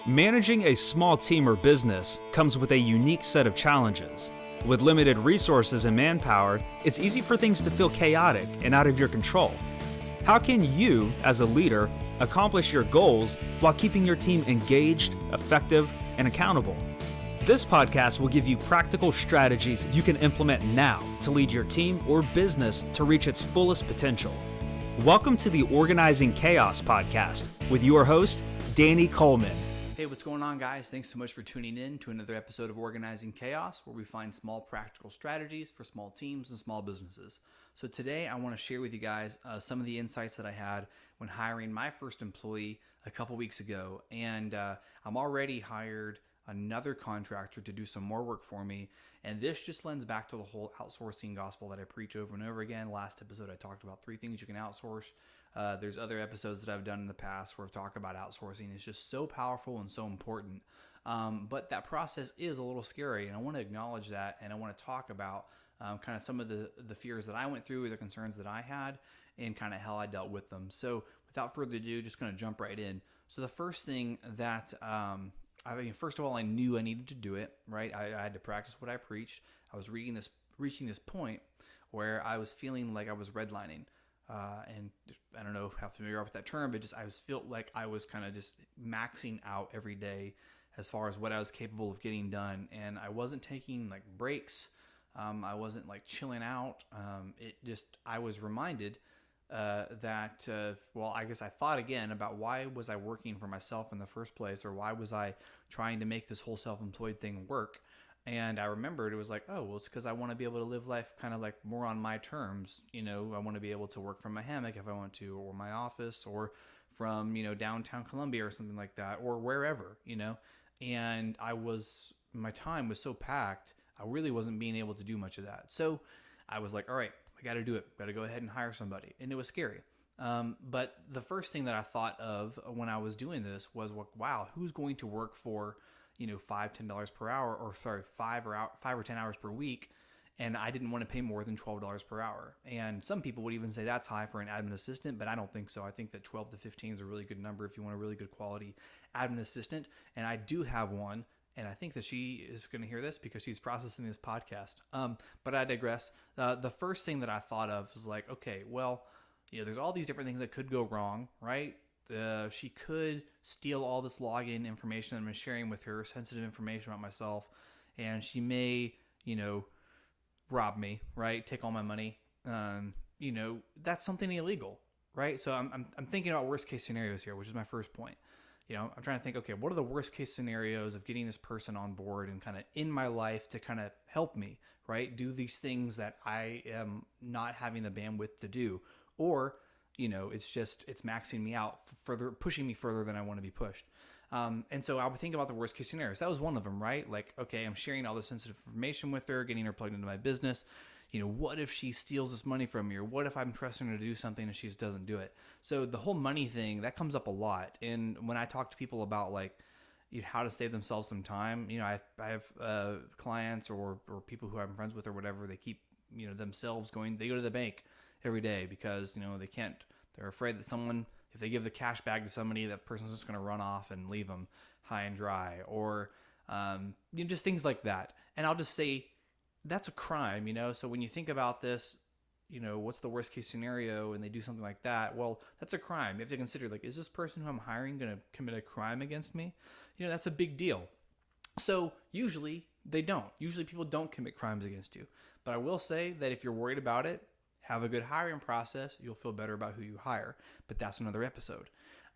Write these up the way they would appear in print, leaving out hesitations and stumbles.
Managing a small team or business comes with a unique set of challenges. With limited resources and manpower, it's easy for things to feel chaotic and out of your control. How can you, as a leader, accomplish your goals while keeping your team engaged, effective, and accountable? This podcast will give you practical strategies you can implement now to lead your team or business to reach its fullest potential. Welcome to the Organizing Chaos podcast with your host, Danny Coleman. Hey, what's going on, guys? Thanks so much for tuning in to another episode of Organizing Chaos, where we find small practical strategies for small teams and small businesses. So today I want to share with you guys some of the insights that I had when hiring my first employee a couple weeks ago. And I'm already hired another contractor to do some more work for me. And this just lends back to the whole outsourcing gospel that I preach over and over again. Last episode, I talked about 3 things you can outsource. There's other episodes that I've done in the past where I've talked about outsourcing. It's just so powerful and so important. But that process is a little scary, and I want to acknowledge that, and I want to talk about kind of some of the fears that I went through, or the concerns that I had, and kind of how I dealt with them. So without further ado, just going to jump right in. So the first thing that, first of all, I knew I needed to do it, right? I had to practice what I preached. I was reaching this point where I was feeling like I was redlining. And I don't know how familiar you are with that term, but I felt like I was kind of just maxing out every day as far as what I was capable of getting done. And I wasn't taking like breaks. I wasn't like chilling out. I was reminded that I guess I thought again about why was I working for myself in the first place, or why was I trying to make this whole self-employed thing work? And I remembered it was like, oh, well, it's because I want to be able to live life kind of like more on my terms. You know, I want to be able to work from my hammock if I want to, or my office, or from, downtown Columbia or something like that, or wherever, And my time was so packed, I really wasn't being able to do much of that. So I was like, all right, I got to do it. Got to go ahead and hire somebody. And it was scary. But the first thing that I thought of when I was doing this was, wow, who's going to work for $5-10 per hour, or sorry, 5 or 10 hours per week, and I didn't want to pay more than $12 per hour. And some people would even say that's high for an admin assistant, but I don't think so. I think that 12 to 15 is a really good number if you want a really good quality admin assistant. And I do have one, and I think that she is going to hear this because she's processing this podcast. But I digress. The first thing that I thought of was like, okay, well, there's all these different things that could go wrong, right? She could steal all this login information that I'm sharing with her, sensitive information about myself, and she may, rob me, right? Take all my money. That's something illegal, right? So I'm thinking about worst case scenarios here, which is my first point. I'm trying to think, okay, what are the worst case scenarios of getting this person on board and kind of in my life to kind of help me, right? Do these things that I am not having the bandwidth to do, or it's maxing me out further, pushing me further than I want to be pushed. And so I would think about the worst case scenarios. That was one of them, right? Like, okay, I'm sharing all this sensitive information with her, getting her plugged into my business. What if she steals this money from me? Or what if I'm trusting her to do something and she just doesn't do it? So the whole money thing, that comes up a lot. And when I talk to people about like, how to save themselves some time, I have clients or people who I'm friends with or whatever, they keep, themselves going, they go to the bank every day because, they're afraid that if they give the cash bag to somebody, that person's just going to run off and leave them high and dry, or, just things like that. And I'll just say that's a crime, So when you think about this, what's the worst case scenario and they do something like that? Well, that's a crime. You have to consider, like, is this person who I'm hiring going to commit a crime against me? That's a big deal. So usually they don't. Usually people don't commit crimes against you. But I will say that if you're worried about it, have a good hiring process. You'll feel better about who you hire. But that's another episode.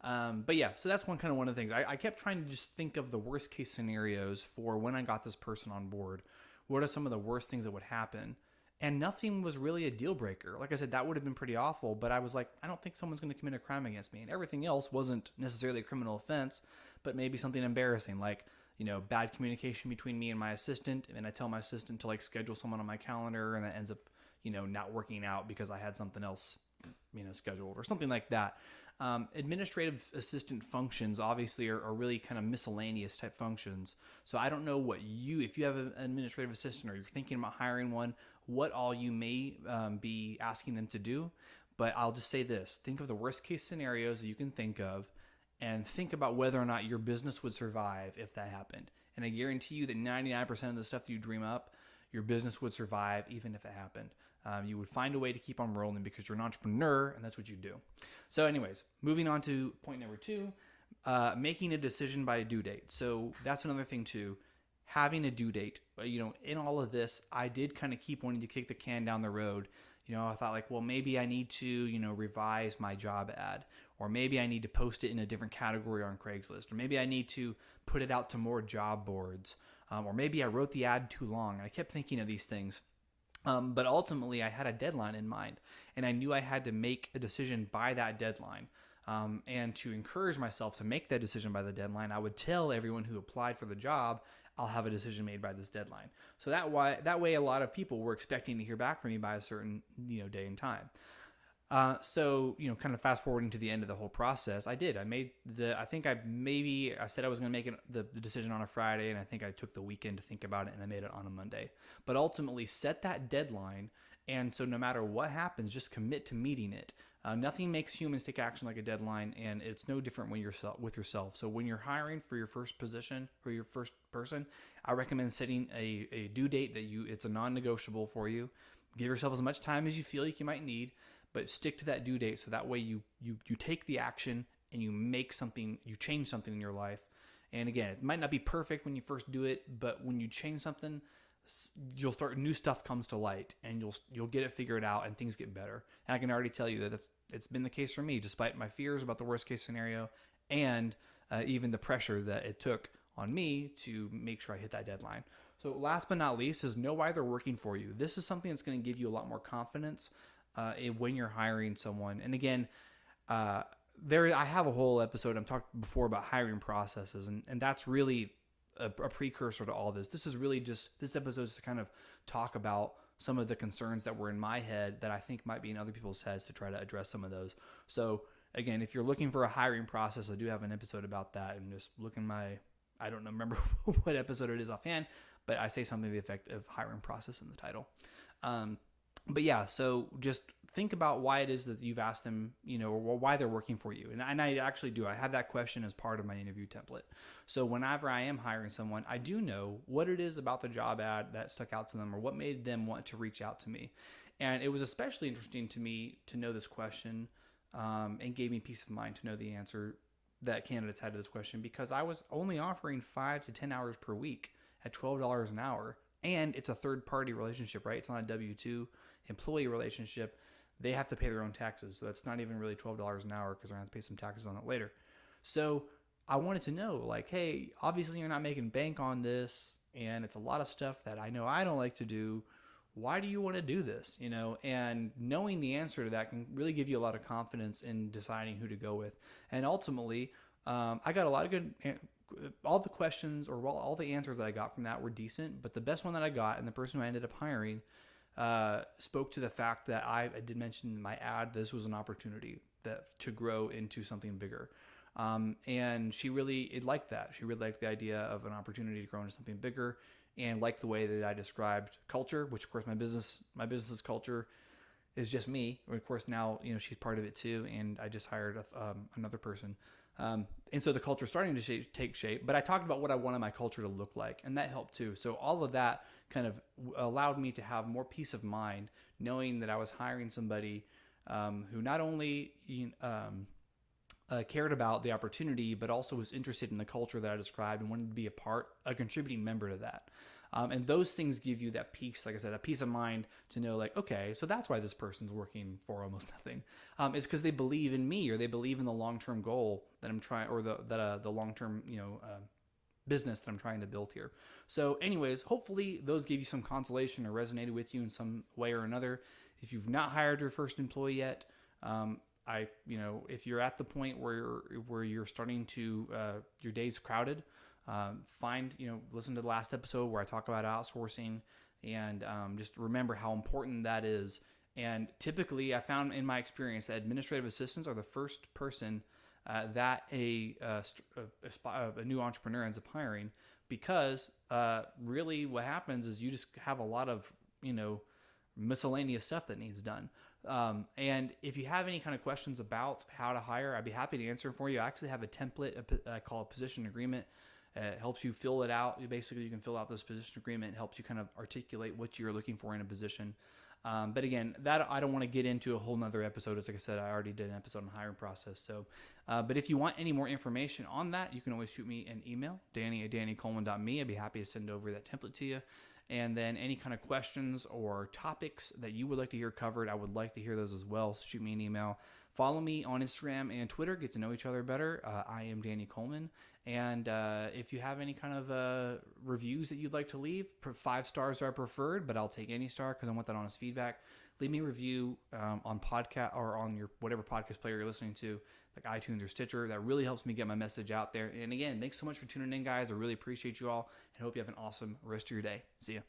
But yeah, so that's one of the things. I kept trying to just think of the worst case scenarios for when I got this person on board. What are some of the worst things that would happen? And nothing was really a deal breaker. Like I said, that would have been pretty awful. But I was like, I don't think someone's going to commit a crime against me. And everything else wasn't necessarily a criminal offense, but maybe something embarrassing, like bad communication between me and my assistant. And I tell my assistant to like schedule someone on my calendar, and that ends up not working out because I had something else, scheduled or something like that. Administrative assistant functions obviously are really kind of miscellaneous type functions. So I don't know if you have an administrative assistant or you're thinking about hiring one, what all you may be asking them to do. But I'll just say this, think of the worst case scenarios that you can think of and think about whether or not your business would survive if that happened. And I guarantee you that 99% of the stuff that you dream up, your business would survive even if it happened. You would find a way to keep on rolling because you're an entrepreneur and that's what you do. So anyways, moving on to point number 2, making a decision by a due date. So that's another thing too. Having a due date, in all of this, I did kind of keep wanting to kick the can down the road. I thought like, well, maybe I need to, revise my job ad, or maybe I need to post it in a different category on Craigslist, or maybe I need to put it out to more job boards, or maybe I wrote the ad too long. And I kept thinking of these things. But ultimately I had a deadline in mind, and I knew I had to make a decision by that deadline. And to encourage myself to make that decision by the deadline, I would tell everyone who applied for the job, I'll have a decision made by this deadline. So that way a lot of people were expecting to hear back from me by a certain, day and time. So kind of fast forwarding to the end of the whole process, I said I was going to make the decision on a Friday, and I think I took the weekend to think about it, and I made it on a Monday. But ultimately set that deadline, and so no matter what happens, just commit to meeting it. Nothing makes humans take action like a deadline, and it's no different when you're with yourself. So when you're hiring for your first position or your first person, I recommend setting a due date it's a non-negotiable for you. Give yourself as much time as you feel like you might need, but stick to that due date. So that way you take the action and you change something in your life. And again, it might not be perfect when you first do it, but when you change something, new stuff comes to light, and you'll get it figured out, and things get better. And I can already tell you that it's been the case for me, despite my fears about the worst case scenario, and even the pressure that it took on me to make sure I hit that deadline. So last but not least is know why they're working for you. This is something that's going to give you a lot more confidence when you're hiring someone. And again, I have a whole episode I've talked before about hiring processes, and that's really a precursor to all this. This is really just, this episode is to kind of talk about some of the concerns that were in my head that I think might be in other people's heads, to try to address some of those. So again, if you're looking for a hiring process, I do have an episode about that, and just look in I don't remember what episode it is offhand, but I say something to the effect of hiring process in the title. But yeah, so just think about why it is that you've asked them, or why they're working for you. And I actually do. I have that question as part of my interview template. So whenever I am hiring someone, I do know what it is about the job ad that stuck out to them, or what made them want to reach out to me. And it was especially interesting to me to know this question, and gave me peace of mind to know the answer that candidates had to this question, because I was only offering 5 to 10 hours per week at $12 an hour. And it's a third-party relationship, right? It's not a W-2 employee relationship. They have to pay their own taxes. So that's not even really $12 an hour, because they're going to have to pay some taxes on it later. So I wanted to know, like, hey, obviously you're not making bank on this, and it's a lot of stuff that I know I don't like to do. Why do you want to do this? And knowing the answer to that can really give you a lot of confidence in deciding who to go with. And ultimately, I got a lot of good, all the questions, or all the answers that I got from that were decent, but the best one that I got, and the person who I ended up hiring, spoke to the fact that I did mention in my ad, this was an opportunity to grow into something bigger. And she really liked that. She really liked the idea of an opportunity to grow into something bigger, and liked the way that I described culture, which of course my business's culture is just me. Of course now, she's part of it too. And I just hired another person. And so the culture is starting to take shape, but I talked about what I wanted my culture to look like, and that helped too. So all of that kind of allowed me to have more peace of mind, knowing that I was hiring somebody who not only cared about the opportunity, but also was interested in the culture that I described and wanted to be a contributing member to that. And those things give you that peace, like I said, that peace of mind to know, like, okay, so that's why this person's working for almost nothing. It's because they believe in me, or they believe in the long-term goal that I'm trying, or the long-term, business that I'm trying to build here. So anyways, hopefully those gave you some consolation, or resonated with you in some way or another. If you've not hired your first employee yet, if you're at the point where you're starting to, your day's crowded, listen to the last episode where I talk about outsourcing, and just remember how important that is. And typically I found in my experience that administrative assistants are the first person that a new entrepreneur ends up hiring, because really what happens is you just have a lot of, miscellaneous stuff that needs done. And if you have any kind of questions about how to hire, I'd be happy to answer them for you. I actually have a template I call a position agreement. It helps you fill it out. You can fill out this position agreement. It helps you kind of articulate what you're looking for in a position. But again, that I don't want to get into a whole nother episode. As like I said, I already did an episode on the hiring process. So, but if you want any more information on that, you can always shoot me an email, danny@dannycoleman.me. I'd be happy to send over that template to you. And then any kind of questions or topics that you would like to hear covered, I would like to hear those as well. So shoot me an email. Follow me on Instagram and Twitter. Get to know each other better. I am Danny Coleman. And if you have any kind of reviews that you'd like to leave, 5 stars are preferred, but I'll take any star because I want that honest feedback. Leave me a review on podcast or on your whatever podcast player you're listening to, like iTunes or Stitcher. That really helps me get my message out there. And again, thanks so much for tuning in, guys. I really appreciate you all and hope you have an awesome rest of your day. See ya.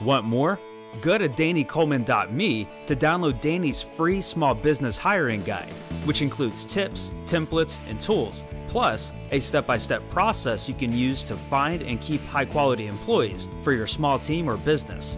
Want more? Go to dannycoleman.me to download Danny's free small business hiring guide, which includes tips, templates, and tools, plus a step-by-step process you can use to find and keep high-quality employees for your small team or business.